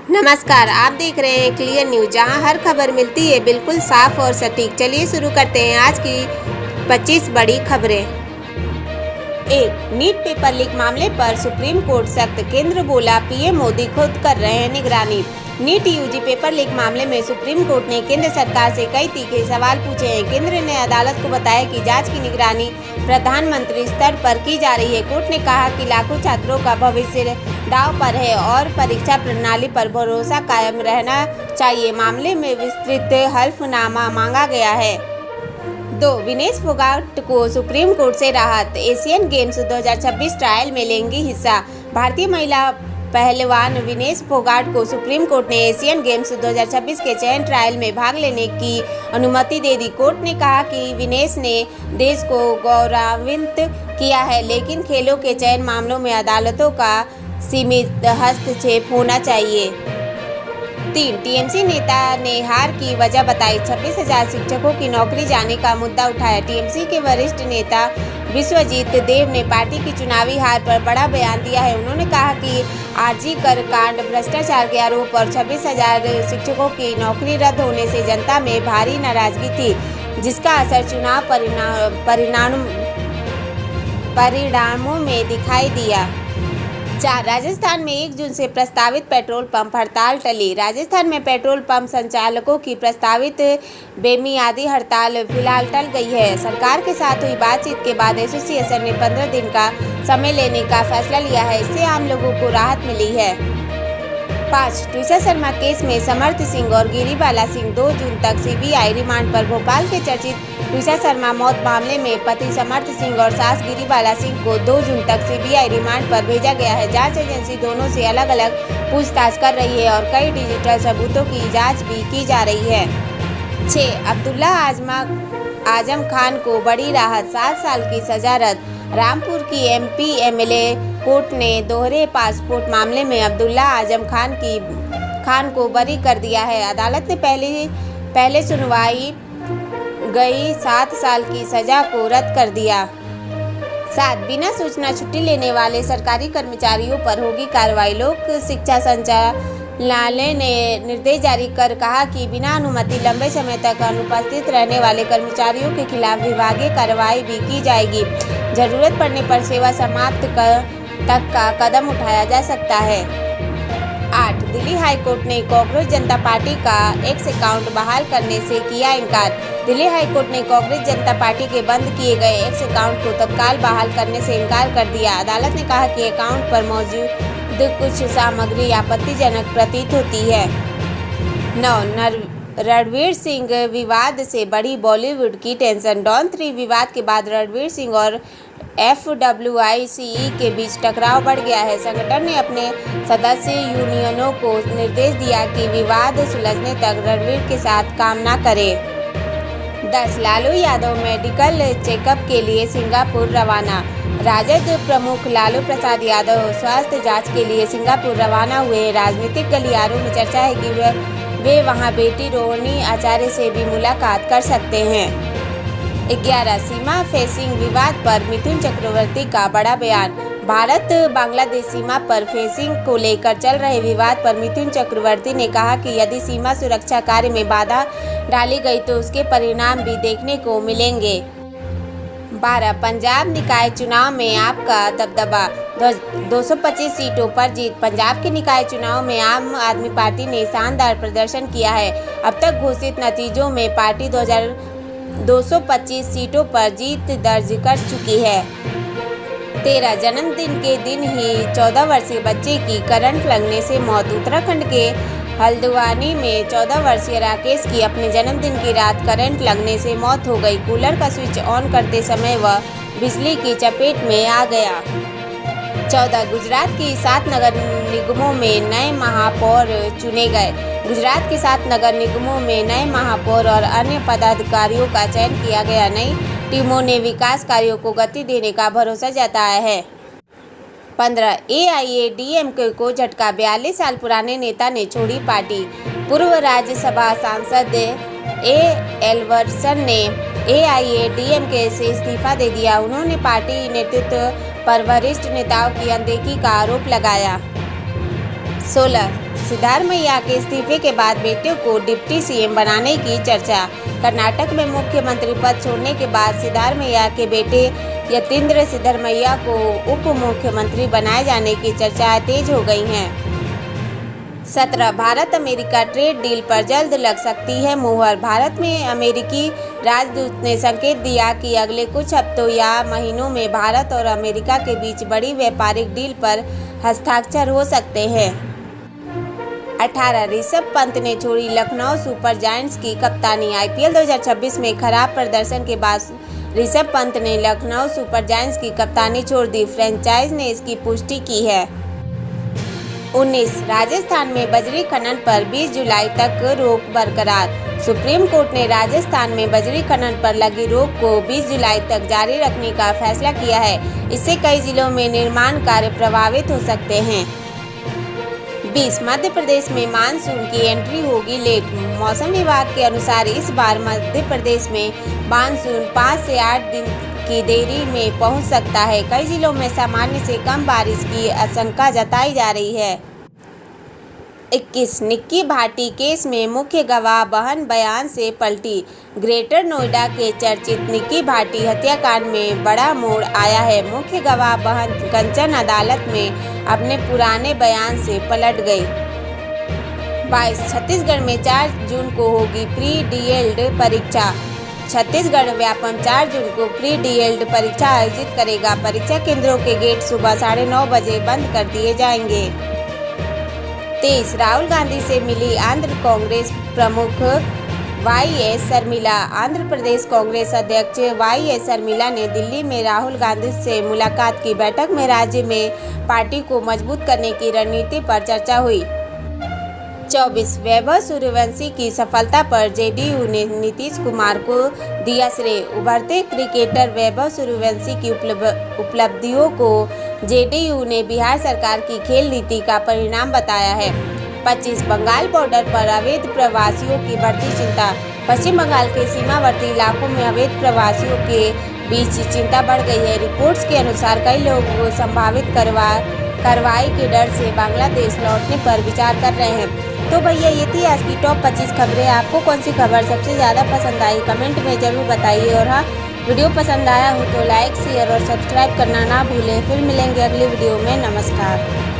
नमस्कार, आप देख रहे हैं क्लियर न्यूज, जहां हर खबर मिलती है बिल्कुल साफ और सटीक। चलिए शुरू करते हैं आज की 25 बड़ी खबरें। एक, नीट पेपर लीक मामले पर सुप्रीम कोर्ट सख्त, केंद्र बोला पीएम मोदी खुद कर रहे हैं निगरानी। नीट यूजी पेपर लीक मामले में सुप्रीम कोर्ट ने केंद्र सरकार से कई तीखे सवाल पूछे हैं। केंद्र ने अदालत को बताया कि जांच की निगरानी प्रधानमंत्री स्तर पर की जा रही है। कोर्ट ने कहा कि लाखों छात्रों का भविष्य दांव पर है और परीक्षा प्रणाली पर भरोसा कायम रहना चाहिए। मामले में विस्तृत हल्फनामा मांगा गया है। 2, विनेश फोगाट को सुप्रीम कोर्ट से राहत, एशियन गेम्स 2026 ट्रायल में लेंगी हिस्सा। भारतीय महिला पहलवान विनेश फोगाट को सुप्रीम कोर्ट ने एशियन गेम्स 2026 के चयन ट्रायल में भाग लेने की अनुमति दे दी। कोर्ट ने कहा कि विनेश ने देश को गौरवान्वित किया है, लेकिन खेलों के चयन मामलों में अदालतों का सीमित हस्तक्षेप होना चाहिए। 3, टीएमसी नेता ने हार की वजह बताई, 26,000 शिक्षकों की नौकरी जाने का मुद्दा उठाया। टीएमसी के वरिष्ठ नेता विश्वजीत देव ने पार्टी की चुनावी हार पर बड़ा बयान दिया है। उन्होंने कहा कि आरजी कर कांड, भ्रष्टाचार के आरोप और 26,000 शिक्षकों की नौकरी रद्द होने से जनता में भारी नाराजगी थी, जिसका असर चुनाव परिणामों में दिखाई दिया। 4, राजस्थान में 1 जून से प्रस्तावित पेट्रोल पंप हड़ताल टली। राजस्थान में पेट्रोल पंप संचालकों की प्रस्तावित बेमियादी हड़ताल फिलहाल टल गई है। सरकार के साथ हुई बातचीत के बाद एसोसिएशन ने 15 दिन का समय लेने का फैसला लिया है। इससे आम लोगों को राहत मिली है। 5, ट्विसा शर्मा केस में समर्थ सिंह और गिरिबाला सिंह 2 जून तक सीबीआई रिमांड पर। भोपाल के चर्चित ट्विसा शर्मा मौत मामले में पति समर्थ सिंह और सास गिरिबाला सिंह को 2 जून तक सीबीआई रिमांड पर भेजा गया है। जांच एजेंसी दोनों से अलग अलग पूछताछ कर रही है और कई डिजिटल सबूतों की जांच भी की जा रही है। 6, अब्दुल्ला आजम खान को बड़ी राहत, 7 साल की सजा रद्द। रामपुर की एमपी एमएलए कोर्ट ने दोहरे पासपोर्ट मामले में अब्दुल्ला आजम खान को बरी कर दिया है। अदालत ने पहले सुनवाई गई 7 साल की सजा को रद्द कर दिया। 7, बिना सूचना छुट्टी लेने वाले सरकारी कर्मचारियों पर होगी कार्रवाई। लोक शिक्षा संचालनालय ने निर्देश जारी कर कहा कि बिना अनुमति लंबे समय तक अनुपस्थित रहने वाले कर्मचारियों के खिलाफ विभागीय कार्रवाई भी की जाएगी। जरूरत पड़ने पर सेवा समाप्त तक का कदम उठाया जा सकता है। 8, दिल्ली हाईकोर्ट ने कांग्रेस जनता पार्टी का एक्स अकाउंट बहाल करने से किया इनकार। दिल्ली हाईकोर्ट ने कांग्रेस जनता पार्टी के बंद किए गए एक्स अकाउंट को तत्काल बहाल करने से इनकार कर दिया। अदालत ने कहा कि अकाउंट पर मौजूद कुछ सामग्री आपत्तिजनक प्रतीत होती है। 9, रणवीर सिंह विवाद से बढ़ी बॉलीवुड की टेंशन। डॉन 3 विवाद के बाद रणवीर सिंह और FWICE के बीच टकराव बढ़ गया है। संगठन ने अपने सदस्य यूनियनों को निर्देश दिया कि विवाद सुलझने तक रणवीर के साथ काम न करे। 10, लालू यादव मेडिकल चेकअप के लिए सिंगापुर रवाना। राजद प्रमुख लालू प्रसाद यादव स्वास्थ्य जांच के लिए सिंगापुर रवाना हुए। राजनीतिक गलियारों में चर्चा है कि वे वहां बेटी रोहिणी आचार्य से भी मुलाकात कर सकते हैं। 11, सीमा फेंसिंग विवाद पर मिथुन चक्रवर्ती का बड़ा बयान। भारत बांग्लादेश सीमा पर फेंसिंग को लेकर चल रहे विवाद पर मिथुन चक्रवर्ती ने कहा कि यदि सीमा सुरक्षा कार्य में बाधा डाली गई तो उसके परिणाम भी देखने को मिलेंगे। 12, पंजाब निकाय चुनाव में आपका दबदबा, 225 सीटों पर जीत। पंजाब के निकाय चुनाव में आम आदमी पार्टी ने शानदार प्रदर्शन किया है। अब तक घोषित नतीजों में पार्टी 225 सीटों पर जीत दर्ज कर चुकी है। 13, जन्मदिन के दिन ही 14 वर्षीय बच्चे की करंट लगने से मौत। उत्तराखंड के हल्द्वानी में 14 वर्षीय राकेश की अपने जन्मदिन की रात करंट लगने से मौत हो गई। कूलर का स्विच ऑन करते समय वह बिजली की चपेट में आ गया। 14, गुजरात की 7 नगर निगमों में नए महापौर चुने गए। गुजरात के 7 नगर निगमों में नए महापौर और अन्य पदाधिकारियों का चयन किया गया। नई टीमों ने विकास कार्यों को गति देने का भरोसा जताया है। 15, AIADMK को झटका, 42 साल पुराने नेता ने छोड़ी पार्टी। पूर्व राज्यसभा सांसद एलवर्सन ने AIADMK से इस्तीफा दे दिया। उन्होंने पार्टी नेतृत्व पर वरिष्ठ नेताओं की अनदेखी का आरोप लगाया। 16, सिद्धारमैया के इस्तीफे के बाद बेटे को डिप्टी सीएम बनाने की चर्चा। कर्नाटक में मुख्यमंत्री पद छोड़ने के बाद सिद्धारमैया के बेटे यतींद्र सिद्धारमैया को उप मुख्यमंत्री बनाए जाने की चर्चा तेज हो गई हैं। 17 भारत अमेरिका ट्रेड डील पर जल्द लग सकती है मुहर। भारत में अमेरिकी राजदूत ने संकेत दिया कि अगले कुछ हफ्तों या महीनों में भारत और अमेरिका के बीच बड़ी व्यापारिक डील पर हस्ताक्षर हो सकते हैं। 18 ऋषभ पंत ने छोड़ी लखनऊ सुपर जायंट्स की कप्तानी। आईपीएल 2026 में खराब प्रदर्शन के बाद ऋषभ पंत ने लखनऊ सुपर जायंट्स की कप्तानी छोड़ दी। फ्रेंचाइज ने इसकी पुष्टि की है। 19 राजस्थान में बजरी खनन पर 20 जुलाई तक रोक बरकरार। सुप्रीम कोर्ट ने राजस्थान में बजरी खनन पर लगी रोक को 20 जुलाई तक जारी रखने का फैसला किया है। इससे कई जिलों में निर्माण कार्य प्रभावित हो सकते हैं। 20 मध्य प्रदेश में मानसून की एंट्री होगी लेट। मौसम विभाग के अनुसार इस बार मध्य प्रदेश में मानसून 5 से 8 दिन की देरी में पहुंच सकता है। कई जिलों में सामान्य से कम बारिश की आशंका जताई जा रही है। 21 निक्की भाटी केस में मुख्य गवाह बहन बयान से पलटी। ग्रेटर नोएडा के चर्चित निक्की भाटी हत्याकांड में बड़ा मोड़ आया है। मुख्य गवाह बहन कंचन अदालत में अपने पुराने बयान से पलट गई। 22 छत्तीसगढ़ में 4 जून को होगी प्री डीएलड परीक्षा। छत्तीसगढ़ व्यापम 4 जून को प्री डीएलड परीक्षा आयोजित करेगा। परीक्षा केंद्रों के गेट सुबह 9:30 बजे बंद कर दिए जाएंगे। 23 राहुल गांधी से मिली आंध्र कांग्रेस प्रमुख वाईएस शर्मिला। आंध्र प्रदेश कांग्रेस अध्यक्ष वाईएस शर्मिला ने दिल्ली में राहुल गांधी से मुलाकात की। बैठक में राज्य में पार्टी को मजबूत करने की रणनीति पर चर्चा हुई। 24 वैभव सूर्यवंशी की सफलता पर जेडीयू ने नीतीश कुमार को दिया श्रेय। उभरते क्रिकेटर वैभव सूर्यवंशी की उपलब्धियों को जेडीयू ने बिहार सरकार की खेल नीति का परिणाम बताया है। 25 बंगाल बॉर्डर पर अवैध प्रवासियों की बढ़ती चिंता। पश्चिम बंगाल के सीमावर्ती इलाकों में अवैध प्रवासियों के बीच चिंता बढ़ गई है। रिपोर्ट्स के अनुसार कई लोग संभावित कार्रवाई के डर से बांग्लादेश लौटने पर विचार कर रहे हैं। तो भैया ये थी आज की टॉप 25 खबरें। आपको कौन सी खबर सबसे ज़्यादा पसंद आई कमेंट में ज़रूर बताइए। और हाँ, वीडियो पसंद आया हो तो लाइक शेयर और सब्सक्राइब करना ना भूलें। फिर मिलेंगे अगली वीडियो में। नमस्कार।